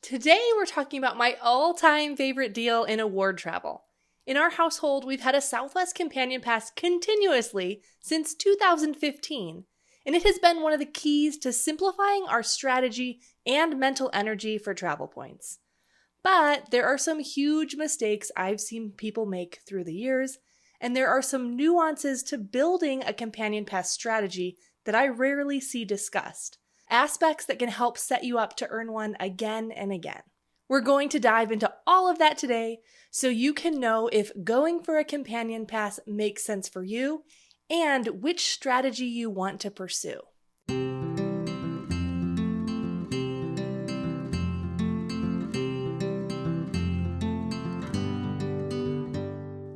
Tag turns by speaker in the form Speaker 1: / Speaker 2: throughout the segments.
Speaker 1: Today we're talking about my all-time favorite deal in award travel. In our household, we've had a Southwest Companion Pass continuously since 2015, and it has been one of the keys to simplifying our strategy and mental energy for travel points. But there are some huge mistakes I've seen people make through the years, and there are some nuances to building a Companion Pass strategy that I rarely see discussed. Aspects that can help set you up to earn one again and again. We're going to dive into all of that today so you can know if going for a Companion Pass makes sense for you and which strategy you want to pursue.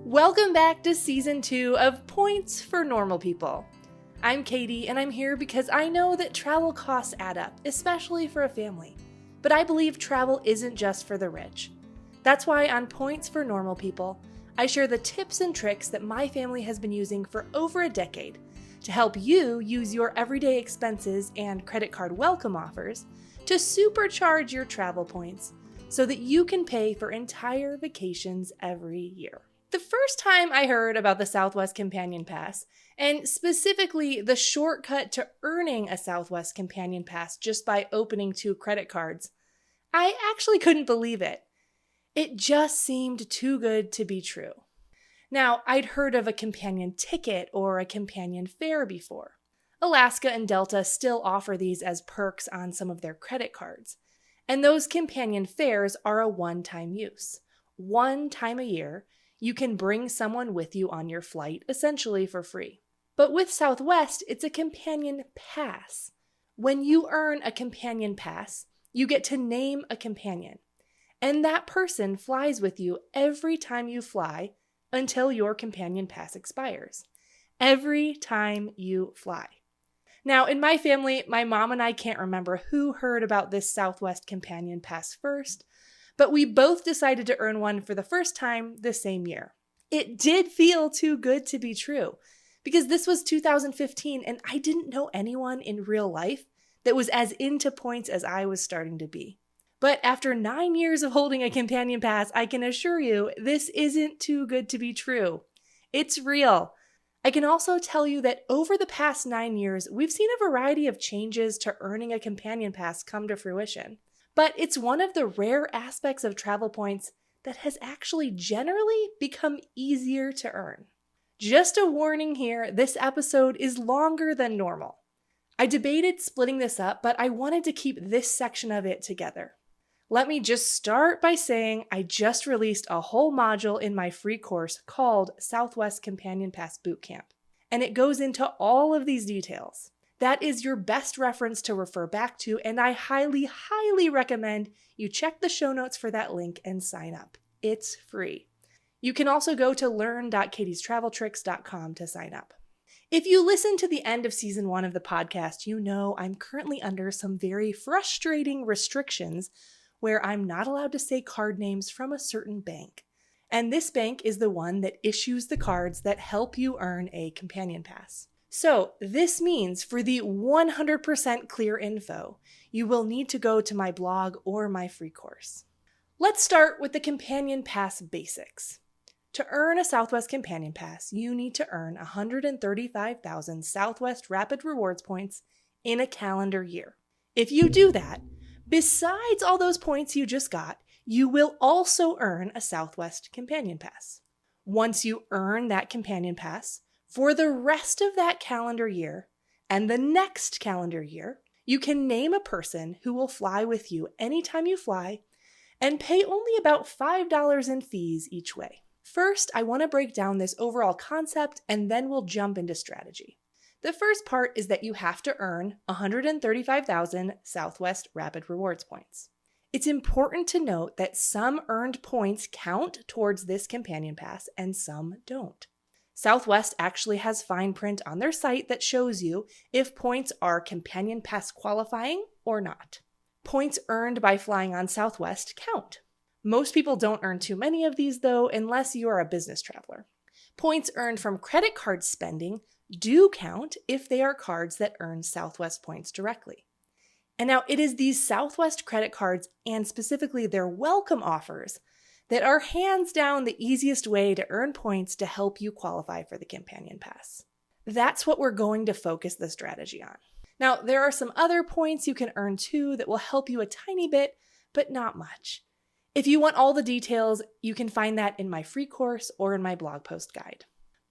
Speaker 1: Welcome back to Season 2 of Points for Normal People. I'm Katie, and I'm here because I know that travel costs add up, especially for a family. But I believe travel isn't just for the rich. That's why on Points for Normal People, I share the tips and tricks that my family has been using for over a decade to help you use your everyday expenses and credit card welcome offers to supercharge your travel points so that you can pay for entire vacations every year. The first time I heard about the Southwest Companion Pass, and specifically the shortcut to earning a Southwest Companion Pass just by opening 2 credit cards, I actually couldn't believe it. It just seemed too good to be true. Now, I'd heard of a companion ticket or a companion fare before. Alaska and Delta still offer these as perks on some of their credit cards. And those companion fares are a one-time use. One time a year, you can bring someone with you on your flight, essentially for free. But with Southwest, it's a companion pass. When you earn a companion pass, you get to name a companion. And that person flies with you every time you fly until your companion pass expires. Every time you fly. Now, in my family, my mom and I can't remember who heard about this Southwest Companion Pass first, but we both decided to earn one for the first time the same year. It did feel too good to be true, because this was 2015 and I didn't know anyone in real life that was as into points as I was starting to be. But after 9 years of holding a Companion Pass, I can assure you this isn't too good to be true. It's real. I can also tell you that over the past 9 years, we've seen a variety of changes to earning a Companion Pass come to fruition. But it's one of the rare aspects of travel points that has actually generally become easier to earn. Just a warning here, this episode is longer than normal. I debated splitting this up, but I wanted to keep this section of it together. Let me just start by saying I just released a whole module in my free course called Southwest Companion Pass Bootcamp, and it goes into all of these details. That is your best reference to refer back to, and I highly, highly recommend you check the show notes for that link and sign up. It's free. You can also go to learn.katiestraveltricks.com to sign up. If you listen to the end of Season 1 of the podcast, you know I'm currently under some very frustrating restrictions where I'm not allowed to say card names from a certain bank. And this bank is the one that issues the cards that help you earn a Companion Pass. So this means for the 100% clear info, you will need to go to my blog or my free course. Let's start with the Companion Pass basics. To earn a Southwest Companion Pass, you need to earn 135,000 Southwest Rapid Rewards points in a calendar year. If you do that, besides all those points you just got, you will also earn a Southwest Companion Pass. Once you earn that Companion Pass, for the rest of that calendar year and the next calendar year, you can name a person who will fly with you anytime you fly and pay only about $5 in fees each way. First, I want to break down this overall concept and then we'll jump into strategy. The first part is that you have to earn 135,000 Southwest Rapid Rewards points. It's important to note that some earned points count towards this Companion Pass and some don't. Southwest actually has fine print on their site that shows you if points are Companion Pass qualifying or not. Points earned by flying on Southwest count. Most people don't earn too many of these though, unless you are a business traveler. Points earned from credit card spending do count if they are cards that earn Southwest points directly. And now it is these Southwest credit cards and specifically their welcome offers that are hands down the easiest way to earn points to help you qualify for the Companion Pass. That's what we're going to focus the strategy on. Now, there are some other points you can earn too that will help you a tiny bit, but not much. If you want all the details, you can find that in my free course or in my blog post guide.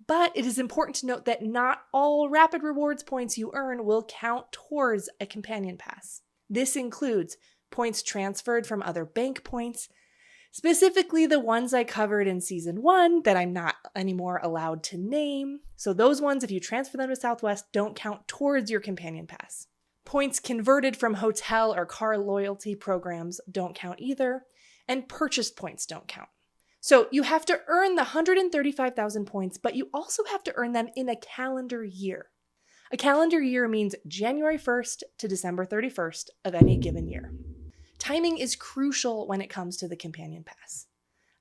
Speaker 1: But it is important to note that not all Rapid Rewards points you earn will count towards a Companion Pass. This includes points transferred from other bank points, specifically the ones I covered in season 1 that I'm not anymore allowed to name. So those ones, if you transfer them to Southwest, don't count towards your Companion Pass. Points converted from hotel or car loyalty programs don't count either, and purchase points don't count. So you have to earn the 135,000 points, but you also have to earn them in a calendar year. A calendar year means January 1st to December 31st of any given year. Timing is crucial when it comes to the Companion Pass.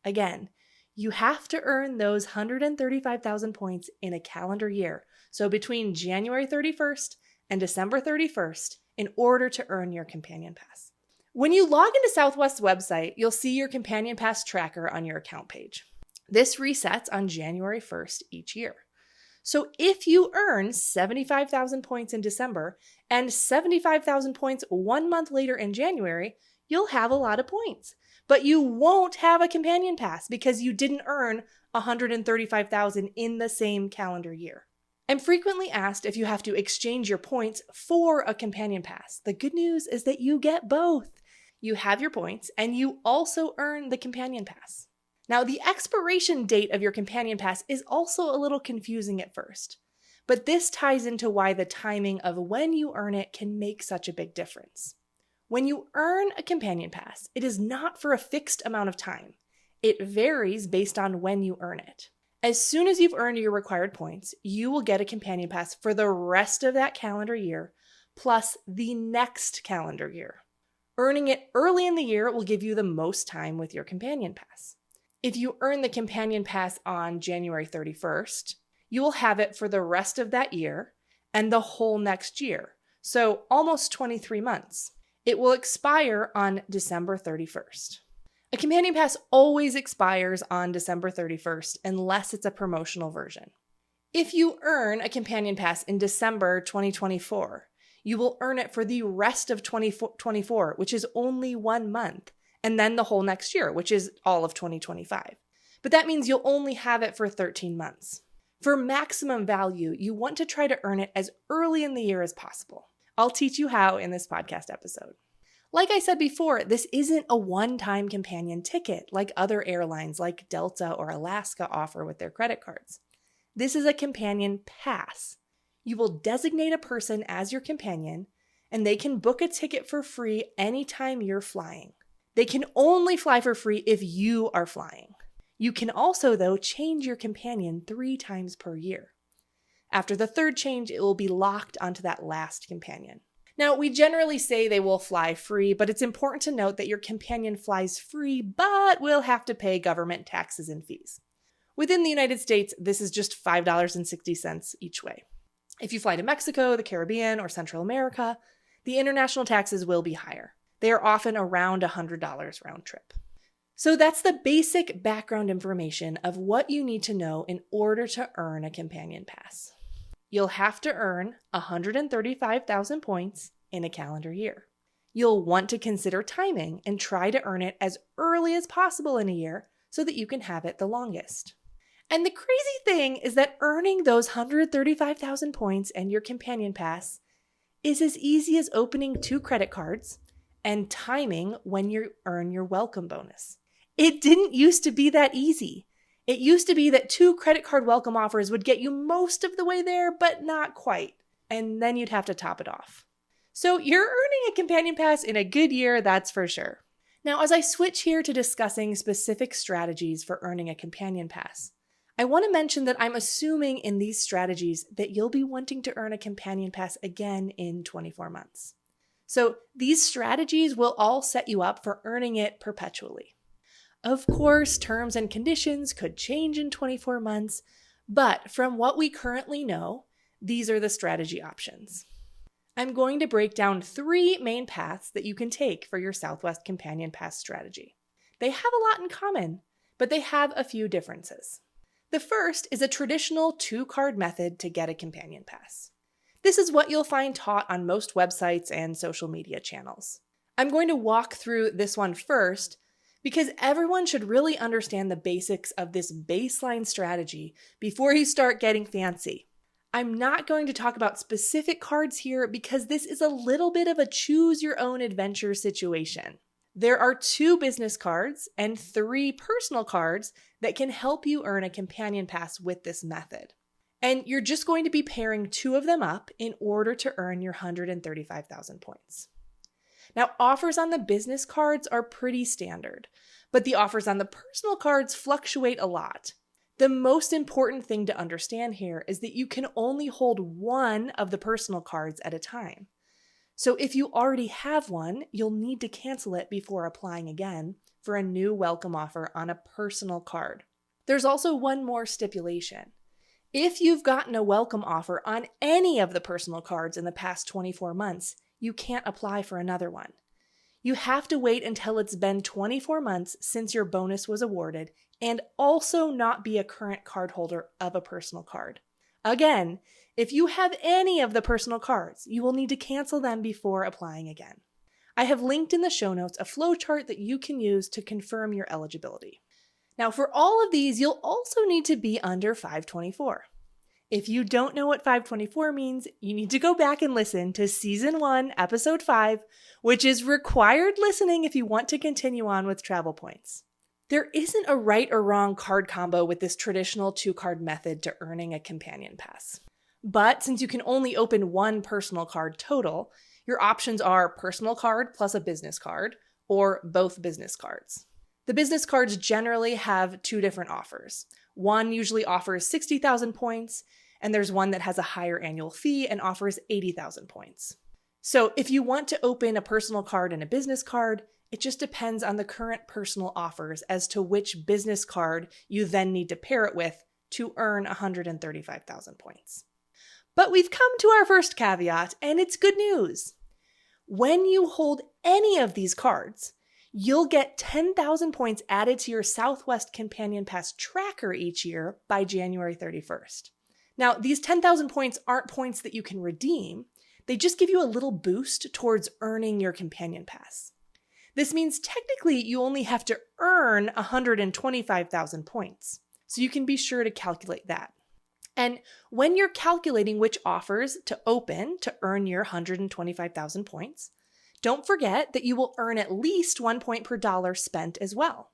Speaker 1: Again, you have to earn those 135,000 points in a calendar year, so between January 31st and December 31st, in order to earn your Companion Pass. When you log into Southwest's website, you'll see your Companion Pass tracker on your account page. This resets on January 1st each year. So if you earn 75,000 points in December and 75,000 points 1 month later in January, you'll have a lot of points. But you won't have a Companion Pass because you didn't earn 135,000 in the same calendar year. I'm frequently asked if you have to exchange your points for a Companion Pass. The good news is that you get both. You have your points, and you also earn the Companion Pass. Now, the expiration date of your Companion Pass is also a little confusing at first, but this ties into why the timing of when you earn it can make such a big difference. When you earn a Companion Pass, it is not for a fixed amount of time. It varies based on when you earn it. As soon as you've earned your required points, you will get a Companion Pass for the rest of that calendar year, plus the next calendar year. Earning it early in the year will give you the most time with your Companion Pass. If you earn the Companion Pass on January 31st, you will have it for the rest of that year and the whole next year, so almost 23 months. It will expire on December 31st. A Companion Pass always expires on December 31st unless it's a promotional version. If you earn a Companion Pass in December 2024, you will earn it for the rest of 2024, which is only 1 month, and then the whole next year, which is all of 2025. But that means you'll only have it for 13 months. For maximum value, you want to try to earn it as early in the year as possible. I'll teach you how in this podcast episode. Like I said before, this isn't a one-time companion ticket like other airlines like Delta or Alaska offer with their credit cards. This is a companion pass. You will designate a person as your companion, and they can book a ticket for free anytime you're flying. They can only fly for free if you are flying. You can also, though, change your companion 3 times per year. After the 3rd change, it will be locked onto that last companion. Now, we generally say they will fly free, but it's important to note that your companion flies free, but will have to pay government taxes and fees. Within the United States, this is just $5.60 each way. If you fly to Mexico, the Caribbean, or Central America, the international taxes will be higher. They are often around $100 round trip. So that's the basic background information of what you need to know in order to earn a Companion Pass. You'll have to earn 135,000 points in a calendar year. You'll want to consider timing and try to earn it as early as possible in a year so that you can have it the longest. And the crazy thing is that earning those 135,000 points and your Companion Pass is as easy as opening 2 credit cards and timing when you earn your welcome bonus. It didn't used to be that easy. It used to be that 2 credit card welcome offers would get you most of the way there, but not quite. And then you'd have to top it off. So you're earning a Companion Pass in a good year, that's for sure. Now, as I switch here to discussing specific strategies for earning a Companion Pass, I want to mention that I'm assuming in these strategies that you'll be wanting to earn a Companion Pass again in 24 months. So these strategies will all set you up for earning it perpetually. Of course, terms and conditions could change in 24 months, but from what we currently know, these are the strategy options. I'm going to break down 3 main paths that you can take for your Southwest Companion Pass strategy. They have a lot in common, but they have a few differences. The first is a traditional 2-card method to get a Companion Pass. This is what you'll find taught on most websites and social media channels. I'm going to walk through this one first because everyone should really understand the basics of this baseline strategy before you start getting fancy. I'm not going to talk about specific cards here because this is a little bit of a choose-your-own-adventure situation. There are 2 business cards and 3 personal cards that can help you earn a Companion Pass with this method. And you're just going to be pairing 2 of them up in order to earn your 135,000 points. Now, offers on the business cards are pretty standard, but the offers on the personal cards fluctuate a lot. The most important thing to understand here is that you can only hold one of the personal cards at a time. So if you already have one, you'll need to cancel it before applying again for a new welcome offer on a personal card. There's also one more stipulation. If you've gotten a welcome offer on any of the personal cards in the past 24 months, you can't apply for another one. You have to wait until it's been 24 months since your bonus was awarded and also not be a current card holder of a personal card. Again, if you have any of the personal cards, you will need to cancel them before applying again. I have linked in the show notes a flowchart that you can use to confirm your eligibility. Now, for all of these, you'll also need to be under 524. If you don't know what 524 means, you need to go back and listen to Season 1, Episode 5, which is required listening if you want to continue on with travel points. There isn't a right or wrong card combo with this traditional 2-card method to earning a Companion Pass. But since you can only open one personal card total, your options are personal card plus a business card, or both business cards. The business cards generally have 2 different offers. One usually offers 60,000 points, and there's one that has a higher annual fee and offers 80,000 points. So if you want to open a personal card and a business card, it just depends on the current personal offers as to which business card you then need to pair it with to earn 135,000 points. But we've come to our first caveat, and it's good news. When you hold any of these cards, you'll get 10,000 points added to your Southwest Companion Pass tracker each year by January 31st. Now, these 10,000 points aren't points that you can redeem. They just give you a little boost towards earning your Companion Pass. This means technically you only have to earn 125,000 points, so you can be sure to calculate that. And when you're calculating which offers to open to earn your 125,000 points, don't forget that you will earn at least 1 point per dollar spent as well.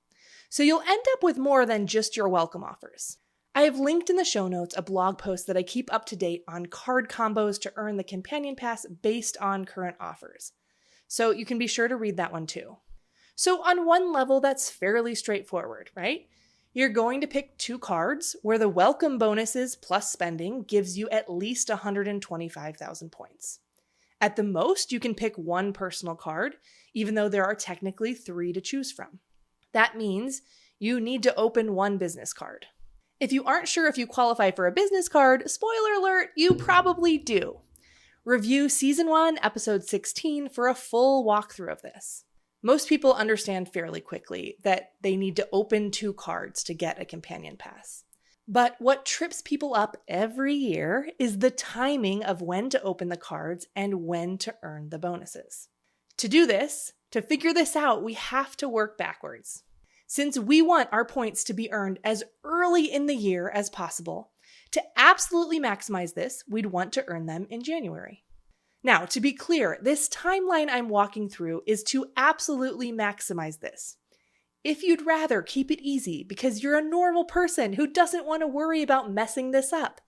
Speaker 1: So you'll end up with more than just your welcome offers. I have linked in the show notes a blog post that I keep up to date on card combos to earn the Companion Pass based on current offers. So you can be sure to read that one too. So on one level, that's fairly straightforward, right? You're going to pick 2 cards where the welcome bonuses plus spending gives you at least 125,000 points. At the most, you can pick 1 personal card, even though there are technically 3 to choose from. That means you need to open 1 business card. If you aren't sure if you qualify for a business card, spoiler alert, you probably do. Review Season 1, Episode 16 for a full walkthrough of this. Most people understand fairly quickly that they need to open 2 cards to get a Companion Pass. But what trips people up every year is the timing of when to open the cards and when to earn the bonuses. To do this, to figure this out, we have to work backwards. Since we want our points to be earned as early in the year as possible, to absolutely maximize this, we'd want to earn them in January. Now, to be clear, this timeline I'm walking through is to absolutely maximize this. If you'd rather keep it easy because you're a normal person who doesn't want to worry about messing this up,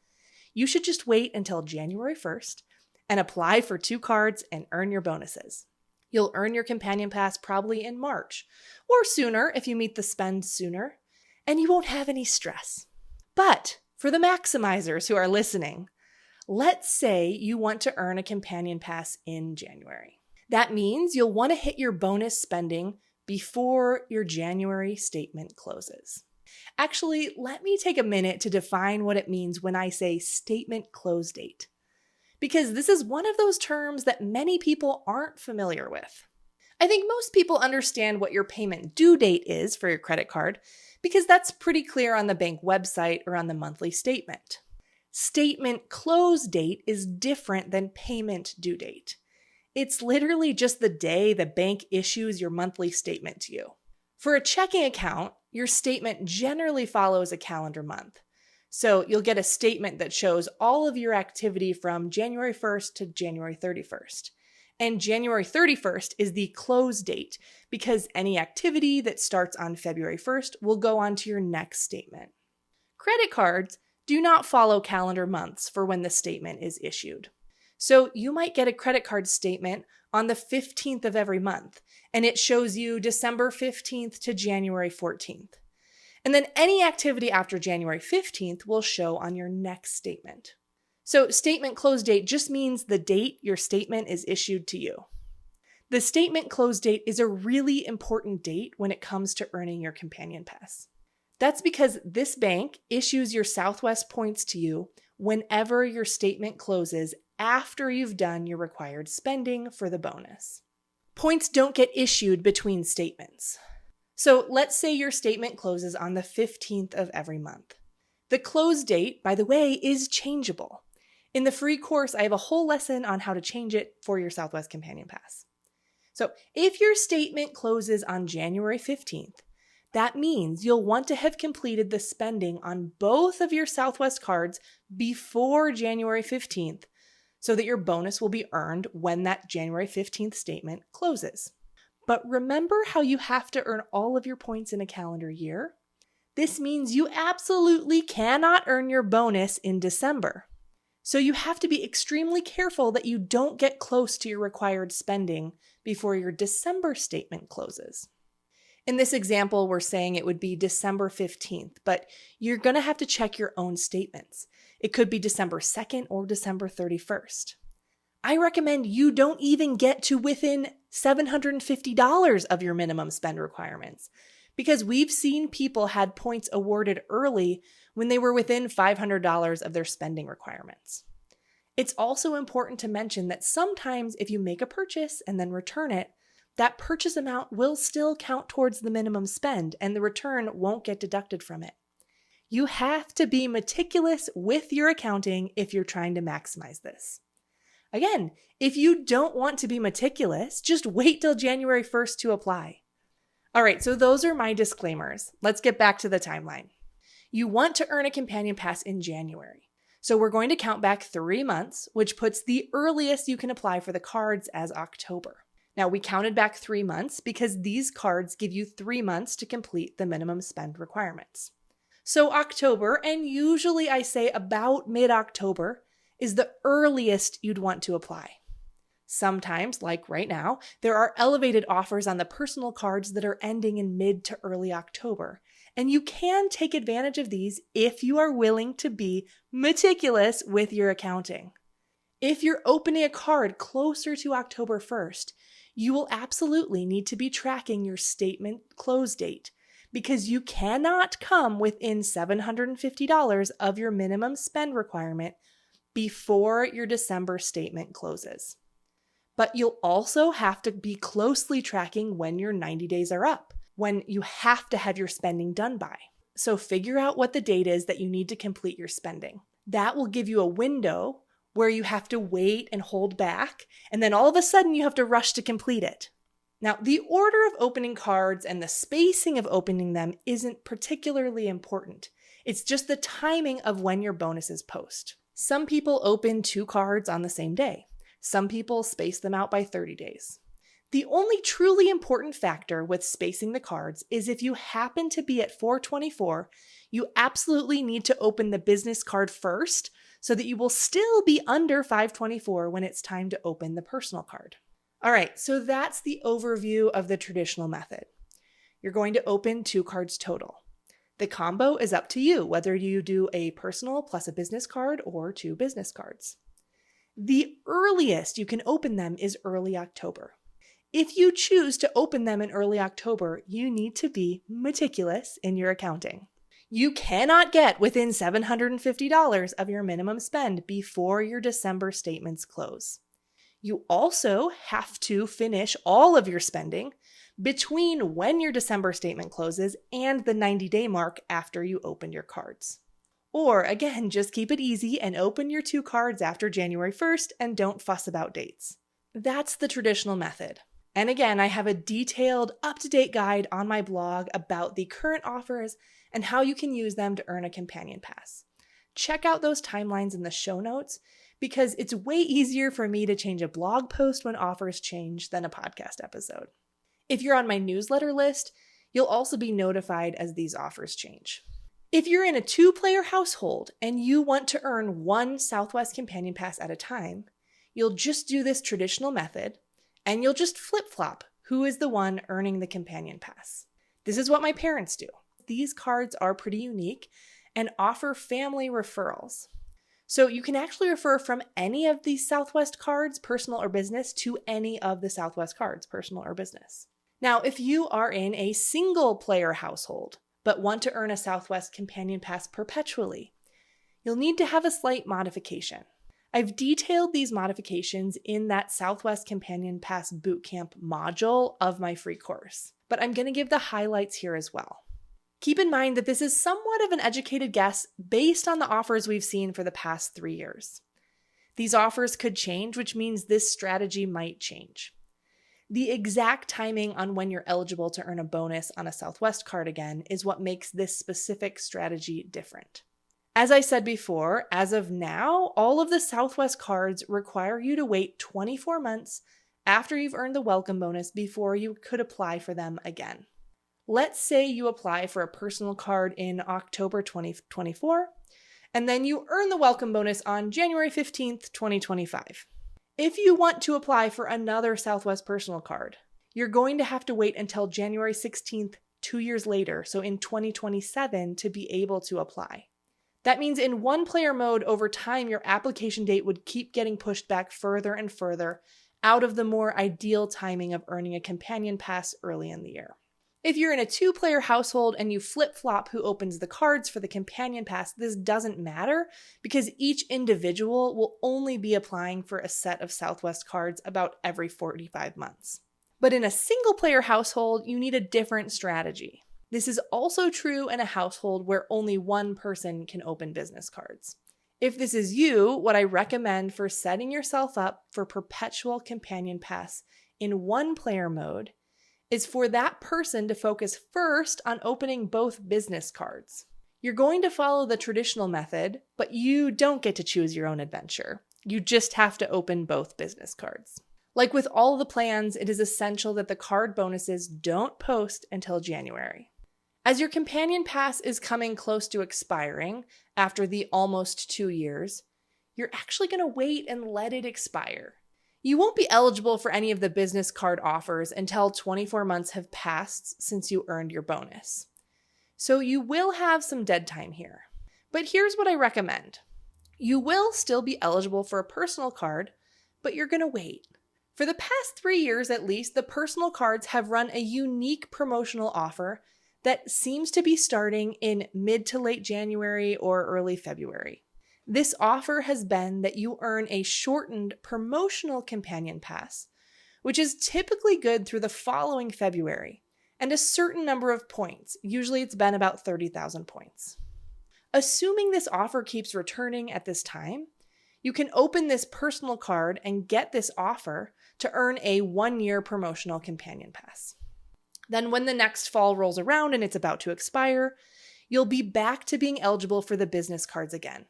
Speaker 1: you should just wait until January 1st and apply for 2 cards and earn your bonuses. You'll earn your Companion Pass probably in March, or sooner if you meet the spend sooner, and you won't have any stress. But for the maximizers who are listening, let's say you want to earn a Companion Pass in January. That means you'll want to hit your bonus spending before your January statement closes. Actually, let me take a minute to define what it means when I say statement close date. because this is one of those terms that many people aren't familiar with. I think most people understand what your payment due date is for your credit card because that's pretty clear on the bank website or on the monthly statement. Statement close date is different than payment due date. It's literally just the day the bank issues your monthly statement to you. For a checking account, your statement generally follows a calendar month. So you'll get a statement that shows all of your activity from January 1st to January 31st. And January 31st is the close date because any activity that starts on February 1st will go on to your next statement. Credit cards do not follow calendar months for when the statement is issued. So you might get a credit card statement on the 15th of every month, and it shows you December 15th to January 14th. And then any activity after January 15th will show on your next statement. So statement close date just means the date your statement is issued to you. The statement close date is a really important date when it comes to earning your Companion Pass. That's because this bank issues your Southwest points to you whenever your statement closes after you've done your required spending for the bonus. Points don't get issued between statements. So let's say your statement closes on the 15th of every month. The close date, by the way, is changeable. In the free course, I have a whole lesson on how to change it for your Southwest Companion Pass. So if your statement closes on January 15th, that means you'll want to have completed the spending on both of your Southwest cards before January 15th so that your bonus will be earned when that January 15th statement closes. But remember how you have to earn all of your points in a calendar year? This means you absolutely cannot earn your bonus in December. So you have to be extremely careful that you don't get close to your required spending before your December statement closes. In this example, we're saying it would be December 15th, but you're going to have to check your own statements. It could be December 2nd or December 31st. I recommend you don't even get to within $750 of your minimum spend requirements, because we've seen people had points awarded early when they were within $500 of their spending requirements. It's also important to mention that sometimes if you make a purchase and then return it, that purchase amount will still count towards the minimum spend and the return won't get deducted from it. You have to be meticulous with your accounting if you're trying to maximize this. Again, if you don't want to be meticulous, just wait till January 1st to apply. All right, so those are my disclaimers. Let's get back to the timeline. You want to earn a Companion Pass in January. So we're going to count back 3 months, which puts the earliest you can apply for the cards as October. Now, we counted back 3 months because these cards give you 3 months to complete the minimum spend requirements. So October, and usually I say about mid-October, is the earliest you'd want to apply. Sometimes, like right now, there are elevated offers on the personal cards that are ending in mid to early October, and you can take advantage of these if you are willing to be meticulous with your accounting. If you're opening a card closer to October 1st, you will absolutely need to be tracking your statement close date because you cannot come within $750 of your minimum spend requirement before your December statement closes. But you'll also have to be closely tracking when your 90 days are up, when you have to have your spending done by. So figure out what the date is that you need to complete your spending. That will give you a window where you have to wait and hold back, and then all of a sudden you have to rush to complete it. Now, the order of opening cards and the spacing of opening them isn't particularly important. It's just the timing of when your bonuses post. Some people open 2 cards on the same day. Some people space them out by 30 days. The only truly important factor with spacing the cards is if you happen to be at 424, you absolutely need to open the business card first so that you will still be under 524 when it's time to open the personal card. All right, so that's the overview of the traditional method. You're going to open 2 cards total. The combo is up to you, whether you do a personal plus a business card or 2 business cards. The earliest you can open them is early October. If you choose to open them in early October, you need to be meticulous in your accounting. You cannot get within $750 of your minimum spend before your December statements close. You also have to finish all of your spending between when your December statement closes and the 90-day mark after you open your cards. Or again, just keep it easy and open your 2 cards after January 1st and don't fuss about dates. That's the traditional method. And again, I have a detailed, up-to-date guide on my blog about the current offers and how you can use them to earn a companion pass. Check out those timelines in the show notes because it's way easier for me to change a blog post when offers change than a podcast episode. If you're on my newsletter list, you'll also be notified as these offers change. If you're in a 2-player household and you want to earn 1 Southwest Companion Pass at a time, you'll just do this traditional method and you'll just flip-flop who is the one earning the Companion Pass. This is what my parents do. These cards are pretty unique and offer family referrals. So you can actually refer from any of these Southwest cards, personal or business, to any of the Southwest cards, personal or business. Now, if you are in a single-player household, but want to earn a Southwest Companion Pass perpetually, you'll need to have a slight modification. I've detailed these modifications in that Southwest Companion Pass Bootcamp module of my free course, but I'm going to give the highlights here as well. Keep in mind that this is somewhat of an educated guess based on the offers we've seen for the past 3 years. These offers could change, which means this strategy might change. The exact timing on when you're eligible to earn a bonus on a Southwest card again is what makes this specific strategy different. As I said before, as of now, all of the Southwest cards require you to wait 24 months after you've earned the welcome bonus before you could apply for them again. Let's say you apply for a personal card in October 2024, and then you earn the welcome bonus on January 15th, 2025. If you want to apply for another Southwest personal card, you're going to have to wait until January 16th, 2 years later, so in 2027, to be able to apply. That means in 1-player mode, over time, your application date would keep getting pushed back further and further out of the more ideal timing of earning a companion pass early in the year. If you're in a 2-player household and you flip-flop who opens the cards for the companion pass, this doesn't matter because each individual will only be applying for a set of Southwest cards about every 45 months. But in a single-player household, you need a different strategy. This is also true in a household where only one person can open business cards. If this is you, what I recommend for setting yourself up for perpetual companion pass in 1-player mode is for that person to focus first on opening both business cards. You're going to follow the traditional method, but you don't get to choose your own adventure. You just have to open both business cards. Like with all the plans, it is essential that the card bonuses don't post until January. As your companion pass is coming close to expiring after the almost 2 years, you're actually going to wait and let it expire. You won't be eligible for any of the business card offers until 24 months have passed since you earned your bonus. So you will have some dead time here. But here's what I recommend. You will still be eligible for a personal card, but you're going to wait. For the past 3 years at least, the personal cards have run a unique promotional offer that seems to be starting in mid to late January or early February. This offer has been that you earn a shortened promotional companion pass, which is typically good through the following February, and a certain number of points. Usually it's been about 30,000 points. Assuming this offer keeps returning at this time, you can open this personal card and get this offer to earn a 1-year promotional companion pass. Then when the next fall rolls around and it's about to expire, you'll be back to being eligible for the business cards again.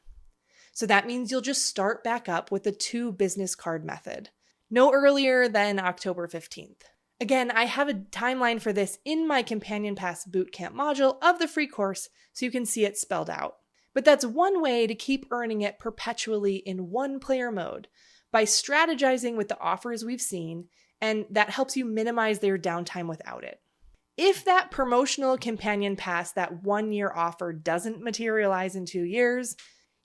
Speaker 1: So that means you'll just start back up with the 2 business card method, no earlier than October 15th. Again, I have a timeline for this in my Companion Pass Bootcamp module of the free course so you can see it spelled out. But that's one way to keep earning it perpetually in 1-player mode by strategizing with the offers we've seen, and that helps you minimize their downtime without it. If that promotional companion pass, that 1-year offer, doesn't materialize in 2 years,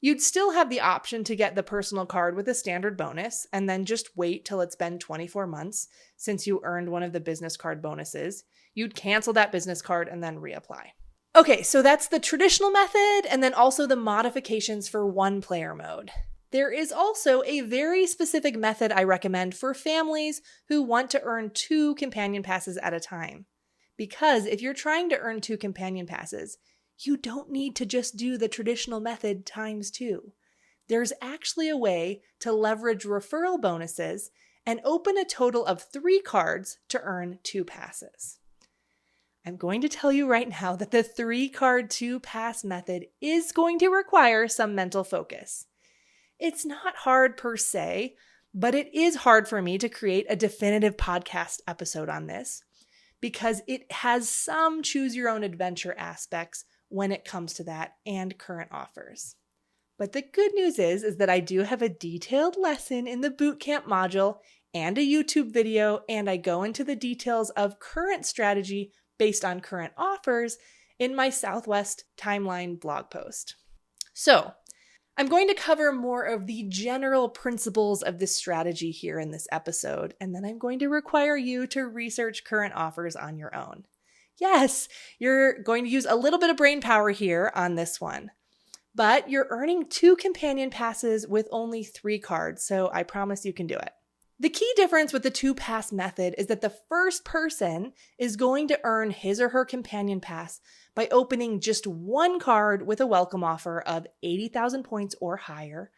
Speaker 1: you'd still have the option to get the personal card with a standard bonus and then just wait till it's been 24 months since you earned one of the business card bonuses. You'd cancel that business card and then reapply. Okay, so that's the traditional method and then also the modifications for one player mode. There is also a very specific method I recommend for families who want to earn 2 companion passes at a time. Because if you're trying to earn 2 companion passes, you don't need to just do the traditional method times 2. There's actually a way to leverage referral bonuses and open a total of 3 cards to earn 2 passes. I'm going to tell you right now that the 3-card 2-pass method is going to require some mental focus. It's not hard per se, but it is hard for me to create a definitive podcast episode on this because it has some choose-your-own-adventure aspects when it comes to that and current offers. But the good news is that I do have a detailed lesson in the bootcamp module and a YouTube video, and I go into the details of current strategy based on current offers in my Southwest Timeline blog post. So, I'm going to cover more of the general principles of this strategy here in this episode, and then I'm going to require you to research current offers on your own. Yes, you're going to use a little bit of brain power here on this one, but you're earning 2 companion passes with only 3 cards, so I promise you can do it. The key difference with the 2-pass method is that the first person is going to earn his or her companion pass by opening just 1 card with a welcome offer of 80,000 points or higher,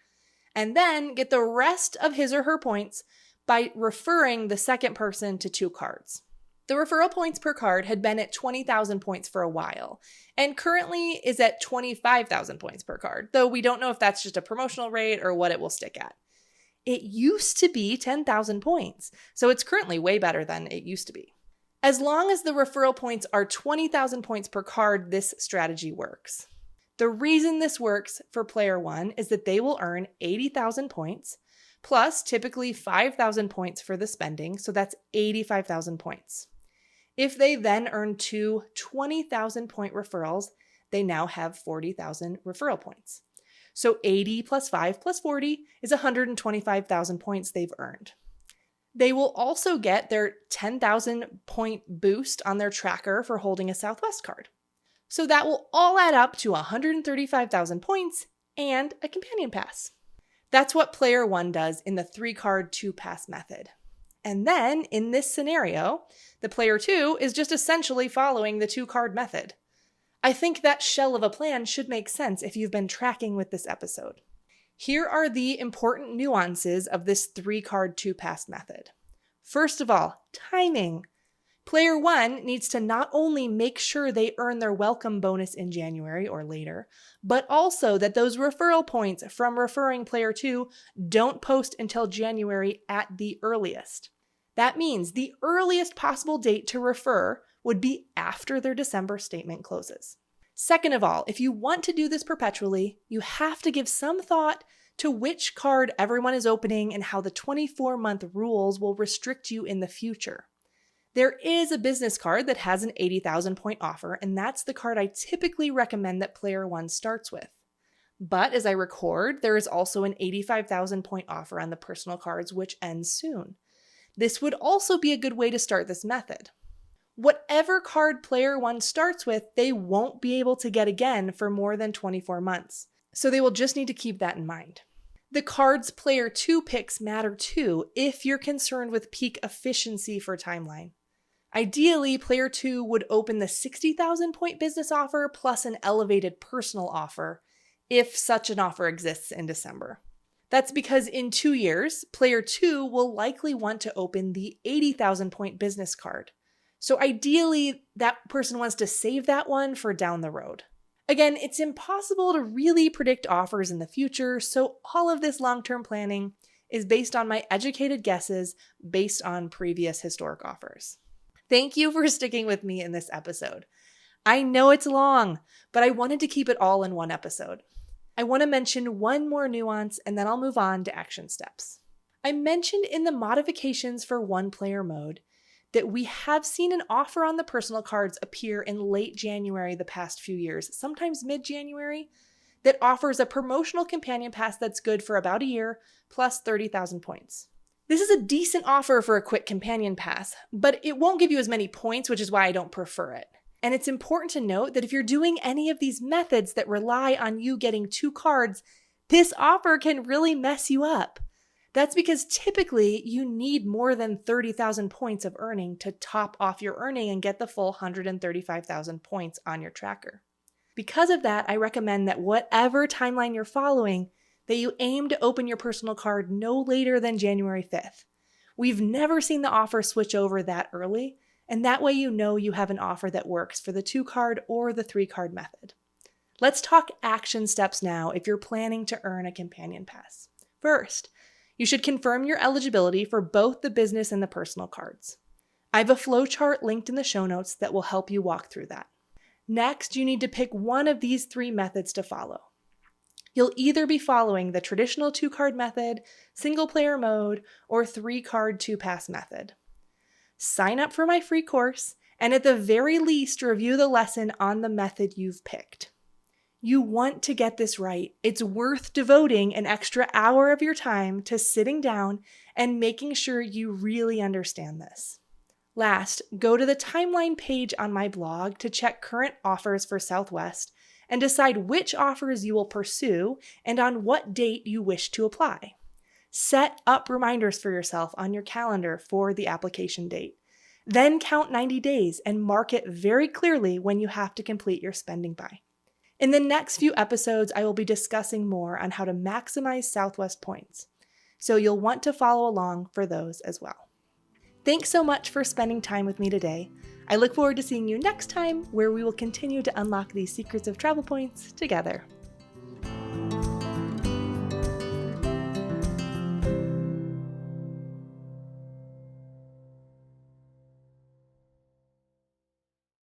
Speaker 1: and then get the rest of his or her points by referring the second person to 2 cards. The referral points per card had been at 20,000 points for a while, and currently is at 25,000 points per card, though we don't know if that's just a promotional rate or what it will stick at. It used to be 10,000 points, so it's currently way better than it used to be. As long as the referral points are 20,000 points per card, this strategy works. The reason this works for player 1 is that they will earn 80,000 points, plus typically 5,000 points for the spending, so that's 85,000 points. If they then earn 2 20,000 point referrals, they now have 40,000 referral points. So 80 plus 5 plus 40 is 125,000 points they've earned. They will also get their 10,000 point boost on their tracker for holding a Southwest card. So that will all add up to 135,000 points and a companion pass. That's what player 1 does in the 3-card 2-pass method. And then in this scenario, the player 2 is just essentially following the 2-card method. I think that shell of a plan should make sense if you've been tracking with this episode. Here are the important nuances of this 3-card 2-pass method. First of all, timing. Player 1 needs to not only make sure they earn their welcome bonus in January or later, but also that those referral points from referring player 2 don't post until January at the earliest. That means the earliest possible date to refer would be after their December statement closes. Second of all, if you want to do this perpetually, you have to give some thought to which card everyone is opening and how the 24-month rules will restrict you in the future. There is a business card that has an 80,000 point offer, and that's the card I typically recommend that player 1 starts with. But as I record, there is also an 85,000 point offer on the personal cards, which ends soon. This would also be a good way to start this method. Whatever card player 1 starts with, they won't be able to get again for more than 24 months. So they will just need to keep that in mind. The cards player 2 picks matter too if you're concerned with peak efficiency for Timeline. Ideally, player 2 would open the 60,000 point business offer plus an elevated personal offer if such an offer exists in December. That's because in 2 years, player 2 will likely want to open the 80,000 point business card. So ideally, that person wants to save that one for down the road. Again, it's impossible to really predict offers in the future, so all of this long-term planning is based on my educated guesses based on previous historic offers. Thank you for sticking with me in this episode. I know it's long, but I wanted to keep it all in one episode. I want to mention one more nuance and then I'll move on to action steps. I mentioned in the modifications for one player mode that we have seen an offer on the personal cards appear in late January the past few years, sometimes mid-January, that offers a promotional companion pass that's good for about a year plus 30,000 points. This is a decent offer for a quick companion pass, but it won't give you as many points, which is why I don't prefer it. And it's important to note that if you're doing any of these methods that rely on you getting 2 cards, this offer can really mess you up. That's because typically you need more than 30,000 points of earning to top off your earning and get the full 135,000 points on your tracker. Because of that, I recommend that whatever timeline you're following, that you aim to open your personal card no later than January 5th. We've never seen the offer switch over that early, and that way you know you have an offer that works for the 2 card or the 3 card method. Let's talk action steps now if you're planning to earn a companion pass. First, you should confirm your eligibility for both the business and the personal cards. I have a flowchart linked in the show notes that will help you walk through that. Next, you need to pick one of these 3 methods to follow. You'll either be following the traditional 2 card method, single player mode, or 3 card 2 pass method. Sign up for my free course, and at the very least, review the lesson on the method you've picked. You want to get this right. It's worth devoting an extra hour of your time to sitting down and making sure you really understand this. Last, go to the timeline page on my blog to check current offers for Southwest and decide which offers you will pursue and on what date you wish to apply. Set up reminders for yourself on your calendar for the application date. Then count 90 days and mark it very clearly when you have to complete your spending by. In the next few episodes, I will be discussing more on how to maximize Southwest points, so you'll want to follow along for those as well. Thanks so much for spending time with me today. I look forward to seeing you next time, where we will continue to unlock these secrets of travel points together.